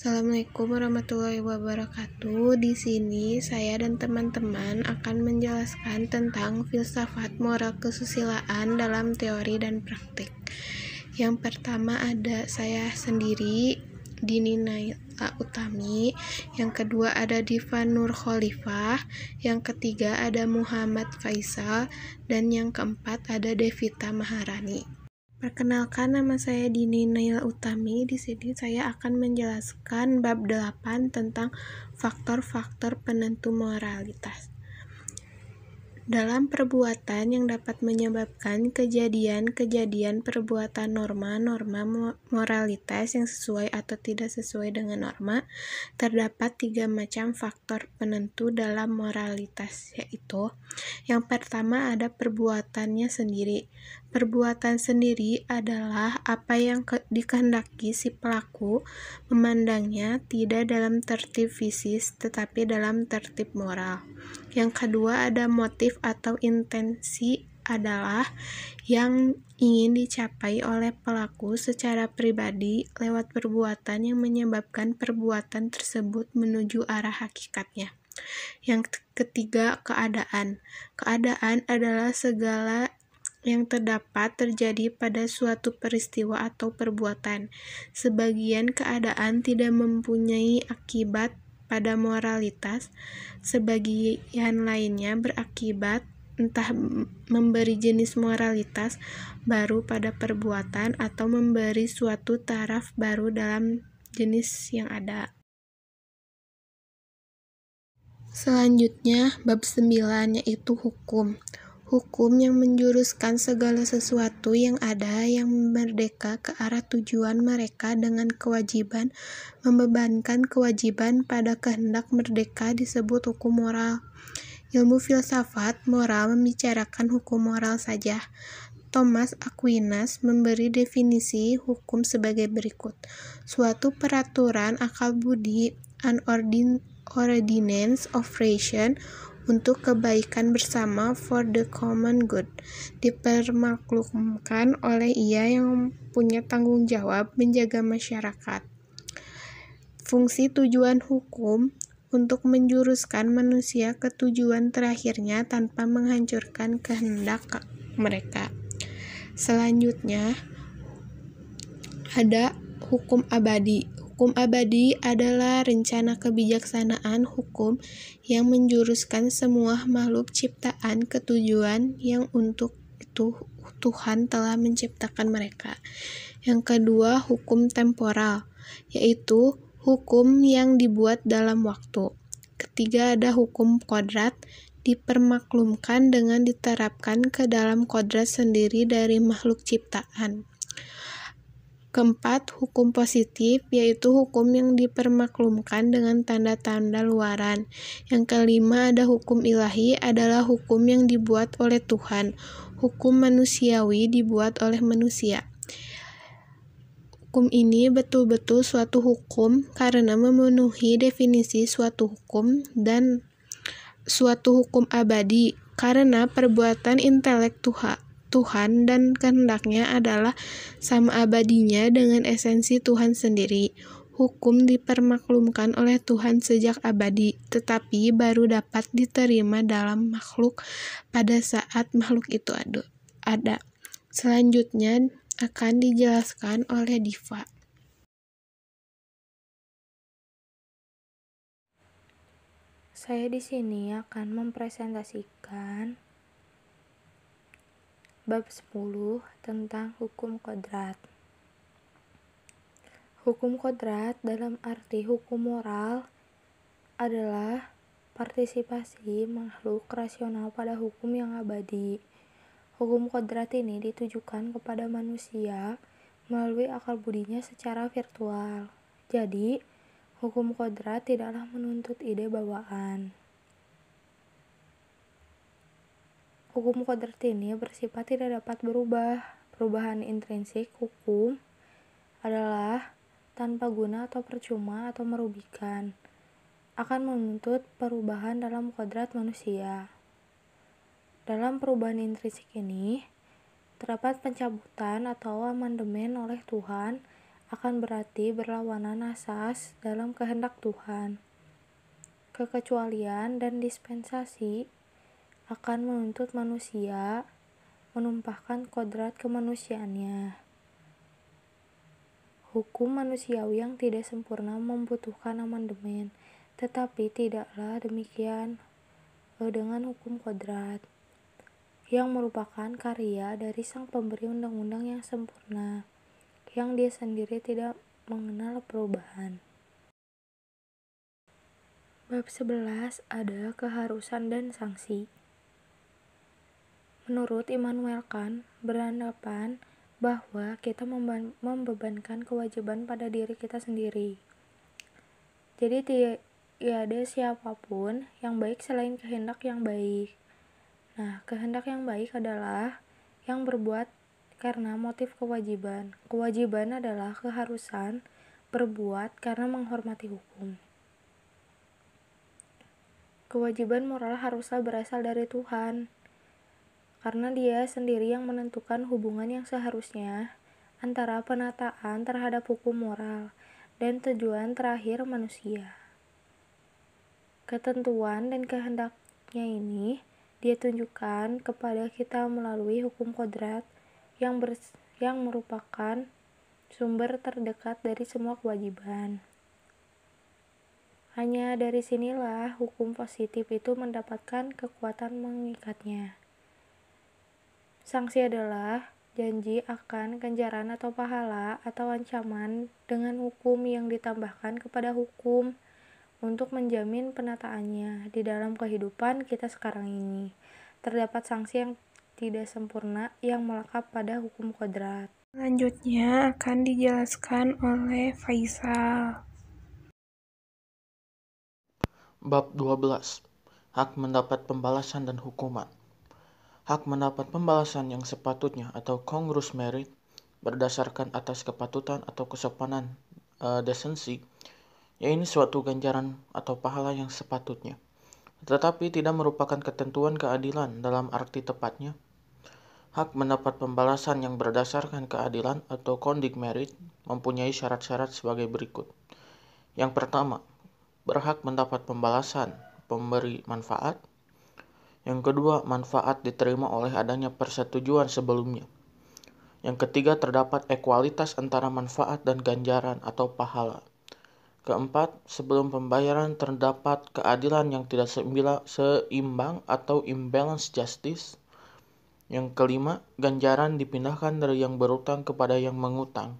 Assalamualaikum warahmatullahi wabarakatuh. Di sini saya dan teman-teman akan menjelaskan tentang filsafat moral kesusilaan dalam teori dan praktik. Yang pertama ada saya sendiri, Dini Naila Utami. Yang kedua ada Diva Nur Khalifah. Yang ketiga ada Muhammad Faisal. Dan yang keempat ada Devita Maharani. Perkenalkan, nama saya Dini Naila Utami. Di sini saya akan menjelaskan bab 8 tentang faktor-faktor penentu moralitas. Dalam perbuatan yang dapat menyebabkan kejadian-kejadian perbuatan norma-norma moralitas yang sesuai atau tidak sesuai dengan norma, terdapat 3 macam faktor penentu dalam moralitas, yaitu yang pertama ada perbuatannya sendiri. Perbuatan sendiri adalah apa yang dikehendaki si pelaku memandangnya tidak dalam tertib fisis tetapi dalam tertib moral. Yang kedua ada motif atau intensi adalah yang ingin dicapai oleh pelaku secara pribadi lewat perbuatan yang menyebabkan perbuatan tersebut menuju arah hakikatnya. Yang ketiga, keadaan. Keadaan adalah segala yang terdapat terjadi pada suatu peristiwa atau perbuatan. Sebagian keadaan tidak mempunyai akibat pada moralitas, sebagian lainnya berakibat entah memberi jenis moralitas baru pada perbuatan atau memberi suatu taraf baru dalam jenis yang ada. Selanjutnya, bab 9 yaitu hukum. Hukum yang menjuruskan segala sesuatu yang ada yang merdeka ke arah tujuan mereka dengan kewajiban membebankan kewajiban pada kehendak merdeka disebut hukum moral. Ilmu filsafat moral membicarakan hukum moral saja. Thomas Aquinas memberi definisi hukum sebagai berikut. Suatu peraturan akal budi, an ordinance of reason, untuk kebaikan bersama for the common good, dipermaklumkan oleh ia yang punya tanggung jawab menjaga masyarakat. Fungsi tujuan hukum untuk menjuruskan manusia ke tujuan terakhirnya tanpa menghancurkan kehendak mereka. Selanjutnya ada hukum abadi. Hukum abadi adalah rencana kebijaksanaan hukum yang menjuruskan semua makhluk ciptaan ke tujuan yang untuk itu Tuhan telah menciptakan mereka. Yang kedua, hukum temporal, yaitu hukum yang dibuat dalam waktu. Ketiga ada hukum kodrat, dipermaklumkan dengan diterapkan ke dalam kodrat sendiri dari makhluk ciptaan. Keempat, hukum positif, yaitu hukum yang dipermaklumkan dengan tanda-tanda luaran. Yang kelima ada hukum ilahi, adalah hukum yang dibuat oleh Tuhan. Hukum manusiawi dibuat oleh manusia. Hukum ini betul-betul suatu hukum karena memenuhi definisi suatu hukum, dan suatu hukum abadi karena perbuatan intelek Tuhan dan kehendaknya adalah sama abadinya dengan esensi Tuhan sendiri. Hukum dipermaklumkan oleh Tuhan sejak abadi, tetapi baru dapat diterima dalam makhluk pada saat makhluk itu ada. Selanjutnya akan dijelaskan oleh Diva. Saya di sini akan mempresentasikan bab 10 tentang hukum kodrat. Hukum kodrat dalam arti hukum moral adalah partisipasi makhluk rasional pada hukum yang abadi. Hukum kodrat ini ditujukan kepada manusia melalui akal budinya secara virtual. Jadi, hukum kodrat tidaklah menuntut ide bawaan. Hukum kodrat ini bersifat tidak dapat berubah. Perubahan intrinsik hukum adalah tanpa guna atau percuma atau merugikan. Akan menuntut perubahan dalam kodrat manusia. Dalam perubahan intrinsik ini, terdapat pencabutan atau amandemen oleh Tuhan akan berarti berlawanan asas dalam kehendak Tuhan. Kekecualian dan dispensasi akan menuntut manusia menumpahkan kodrat kemanusiaannya. Hukum manusiawi yang tidak sempurna membutuhkan amandemen, tetapi tidaklah demikian dengan hukum kodrat, yang merupakan karya dari Sang Pemberi Undang-Undang yang sempurna, yang Dia sendiri tidak mengenal perubahan. Bab 11 ada keharusan dan sanksi. Menurut Immanuel Kant, beranggapan bahwa kita membebankan kewajiban pada diri kita sendiri. Jadi tiada siapapun yang baik selain kehendak yang baik. Nah, kehendak yang baik adalah yang berbuat karena motif kewajiban. Kewajiban adalah keharusan berbuat karena menghormati hukum. Kewajiban moral haruslah berasal dari Tuhan, karena Dia sendiri yang menentukan hubungan yang seharusnya antara penataan terhadap hukum moral dan tujuan terakhir manusia. Ketentuan dan kehendaknya ini Dia tunjukkan kepada kita melalui hukum kodrat yang merupakan sumber terdekat dari semua kewajiban. Hanya dari sinilah hukum positif itu mendapatkan kekuatan mengikatnya. Sanksi adalah janji akan ganjaran atau pahala atau ancaman dengan hukum yang ditambahkan kepada hukum untuk menjamin penataannya di dalam kehidupan kita sekarang ini. Terdapat sanksi yang tidak sempurna yang melekat pada hukum kodrat. Selanjutnya akan dijelaskan oleh Faisal. Bab 12. Hak mendapat pembalasan dan hukuman. Hak mendapat pembalasan yang sepatutnya atau congruous merit berdasarkan atas kepatutan atau kesopanan desensi, yaitu suatu ganjaran atau pahala yang sepatutnya, tetapi tidak merupakan ketentuan keadilan dalam arti tepatnya. Hak mendapat pembalasan yang berdasarkan keadilan atau condict merit mempunyai syarat-syarat sebagai berikut. Yang pertama, berhak mendapat pembalasan pemberi manfaat. Yang kedua, manfaat diterima oleh adanya persetujuan sebelumnya. Yang ketiga, terdapat ekualitas antara manfaat dan ganjaran atau pahala. Keempat, sebelum pembayaran terdapat keadilan yang tidak seimbang atau imbalance justice. Yang kelima, ganjaran dipindahkan dari yang berutang kepada yang mengutang.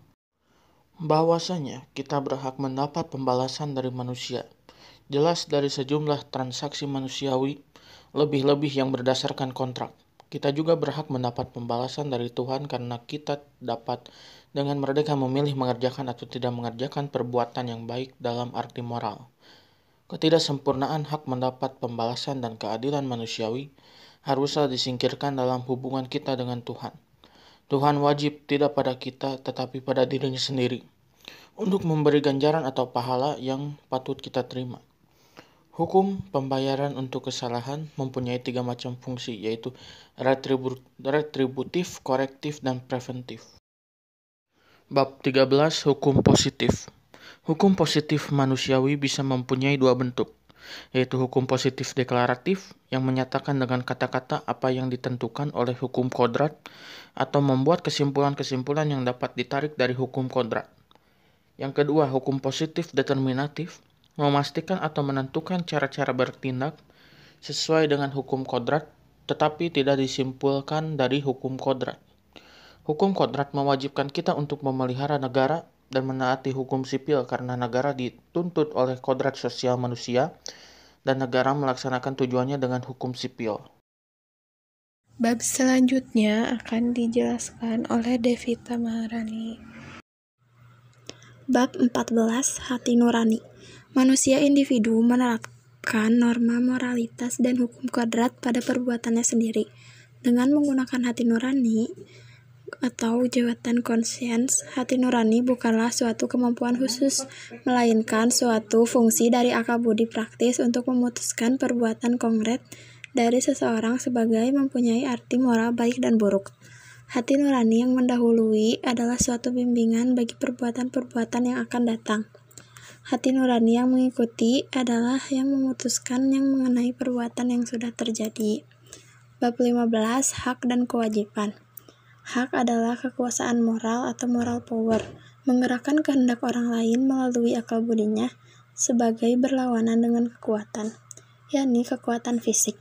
Bahwasanya kita berhak mendapat pembalasan dari manusia jelas dari sejumlah transaksi manusiawi, lebih-lebih yang berdasarkan kontrak. Kita juga berhak mendapat pembalasan dari Tuhan karena kita dapat dengan merdeka memilih mengerjakan atau tidak mengerjakan perbuatan yang baik dalam arti moral. Ketidaksempurnaan hak mendapat pembalasan dan keadilan manusiawi haruslah disingkirkan dalam hubungan kita dengan Tuhan. Tuhan wajib tidak pada kita tetapi pada dirinya sendiri untuk memberi ganjaran atau pahala yang patut kita terima. Hukum pembayaran untuk kesalahan mempunyai 3 macam fungsi, yaitu retributif, korektif, dan preventif. Bab 13. Hukum positif. Hukum positif manusiawi bisa mempunyai 2 bentuk, yaitu hukum positif deklaratif yang menyatakan dengan kata-kata apa yang ditentukan oleh hukum kodrat atau membuat kesimpulan-kesimpulan yang dapat ditarik dari hukum kodrat. Yang kedua, hukum positif determinatif memastikan atau menentukan cara-cara bertindak sesuai dengan hukum kodrat, tetapi tidak disimpulkan dari hukum kodrat. Hukum kodrat mewajibkan kita untuk memelihara negara dan menaati hukum sipil karena negara dituntut oleh kodrat sosial manusia dan negara melaksanakan tujuannya dengan hukum sipil. Bab selanjutnya akan dijelaskan oleh Devita Maharani. Bab 14. Hati nurani. Manusia individu menerapkan norma moralitas dan hukum kodrat pada perbuatannya sendiri. Dengan menggunakan hati nurani atau jawatan conscience, hati nurani bukanlah suatu kemampuan khusus, melainkan suatu fungsi dari akal budi praktis untuk memutuskan perbuatan konkret dari seseorang sebagai mempunyai arti moral baik dan buruk. Hati nurani yang mendahului adalah suatu bimbingan bagi perbuatan-perbuatan yang akan datang. Hati nurani yang mengikuti adalah yang memutuskan yang mengenai perbuatan yang sudah terjadi. Bab 15, Hak dan Kewajiban. Hak adalah kekuasaan moral atau moral power, menggerakkan kehendak orang lain melalui akal budinya sebagai berlawanan dengan kekuatan, yakni kekuatan fisik.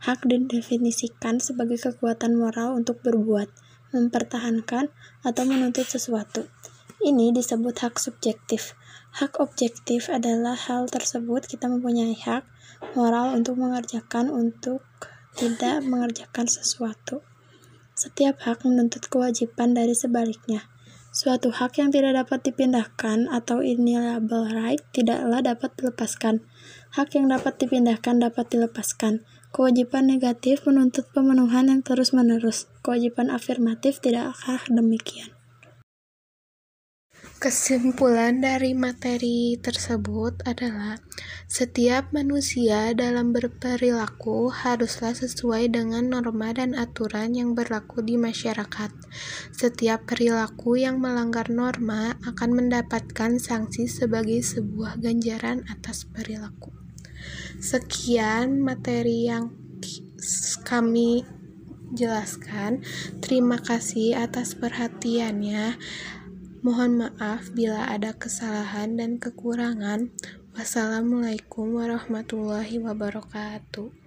Hak didefinisikan sebagai kekuatan moral untuk berbuat, mempertahankan, atau menuntut sesuatu. Ini disebut hak subjektif. Hak objektif adalah hal tersebut kita mempunyai hak moral untuk mengerjakan untuk tidak mengerjakan sesuatu. Setiap hak menuntut kewajiban dari sebaliknya. Suatu hak yang tidak dapat dipindahkan atau inalienable right tidaklah dapat dilepaskan. Hak yang dapat dipindahkan dapat dilepaskan. Kewajiban negatif menuntut pemenuhan yang terus-menerus. Kewajiban afirmatif tidakkah demikian? Kesimpulan dari materi tersebut adalah setiap manusia dalam berperilaku haruslah sesuai dengan norma dan aturan yang berlaku di masyarakat. Setiap perilaku yang melanggar norma akan mendapatkan sanksi sebagai sebuah ganjaran atas perilaku. Sekian materi yang kami jelaskan. Terima kasih atas perhatiannya. Mohon maaf bila ada kesalahan dan kekurangan. Wassalamualaikum warahmatullahi wabarakatuh.